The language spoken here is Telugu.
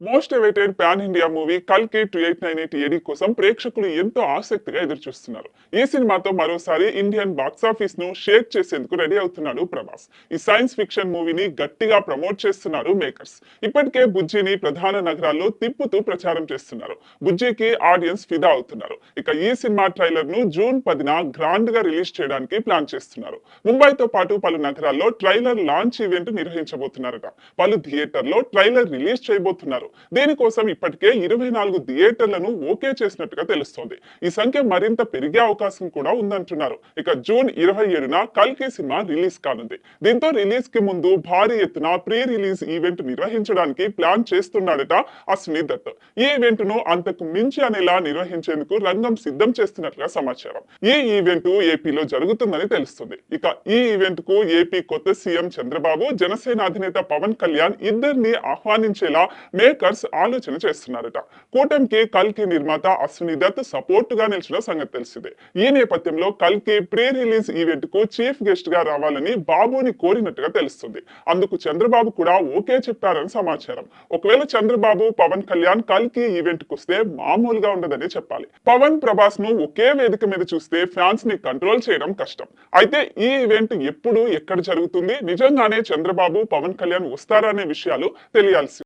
Most awaited pan India movie కల్కి 2898 ఏడి కోసం ప్రేక్షకులు ఎంతో ఆసక్తిగా ఎదురుచూస్తున్నారు. ఈ సినిమాతో మరోసారి ఇండియన్ బాక్సాఫీస్ ను షేక్ చేసేందుకు రెడీ అవుతున్నాడు ప్రభాస్. ఈ సైన్స్ ఫిక్షన్ మూవీని గట్టిగా ప్రమోట్ చేస్తున్నారు మేకర్స్. ఇప్పటికే బుజ్జిని ప్రధాన నగరాల్లో తిప్పుతూ ప్రచారం చేస్తున్నారు. బుజ్జికి ఆడియన్స్ ఫిదా అవుతున్నారు. ఇక ఈ సినిమా ట్రైలర్ ను జూన్ 10న గ్రాండ్ గా రిలీజ్ చేయడానికి ప్లాన్ చేస్తున్నారు. ముంబైతో పాటు పలు నగరాల్లో ట్రైలర్ లాంచ్ ఈవెంట్ నిర్వహించబోతున్నారట. పలు థియేటర్లో ట్రైలర్ రిలీజ్ చేయబోతున్నారు. దీనికోసం ఇప్పటికే 24 థియేటర్లను ఓకే చేసినట్టుగా తెలుస్తోంది. ఈ సంఖ్య మరింత పెరిగే అవకాశం కూడా ఉందంటున్నారు. ఇక జూన్ 27న కల్కి సినిమా రిలీజ్ కానుంది. దీంతో రిలీజ్ కి ముందు భారీ ఎత్తున ప్రీ రిలీజ్ ఈవెంట్ నిర్వహించడానికి ప్లాన్ చేస్తున్నాడట అశ్విని దత్. ఈ ఈవెంట్ ను అంతకు మించి అనేలా నిర్వహించేందుకు రంగం సిద్ధం చేస్తున్నట్లుగా సమాచారం. ఈ ఈవెంట్ ఏపీలో జరుగుతుందని తెలుస్తుంది. ఇక ఈ ఈవెంట్ కు ఏపీ కొత్త సీఎం చంద్రబాబు, జనసేన అధినేత పవన్ కళ్యాణ్ ఇద్దరిని ఆహ్వానించేలా మేకర్స్ ఆలోచన చేస్తున్నారట. కూటమికి కల్కి నిర్మాత అశ్విని దత్ సపోర్ట్ గా నిలిచిన సంగతి తెలిసిందే. ఈ నేపథ్యంలో కల్కి ప్రీ రిలీజ్ ఈవెంట్ కు చీఫ్ గెస్ట్ గా రావాలని బాబుని కోరినట్టుగా తెలుస్తుంది. అందుకు చంద్రబాబు కూడా ఓకే చెప్పారని సమాచారం. ఒకవేళ చంద్రబాబు, పవన్ కళ్యాణ్ కల్కి ఈవెంట్ కు వస్తే మామూలుగా ఉండదని చెప్పాలి. పవన్, ప్రభాస్ ను ఒకే వేదిక మీద చూస్తే ఫ్యాన్స్ ని కంట్రోల్ చేయడం కష్టం. అయితే ఈ ఈవెంట్ ఎప్పుడు, ఎక్కడ జరుగుతుంది, నిజంగానే చంద్రబాబు, పవన్ కళ్యాణ్ వస్తారనే విషయాలు తెలియాల్సి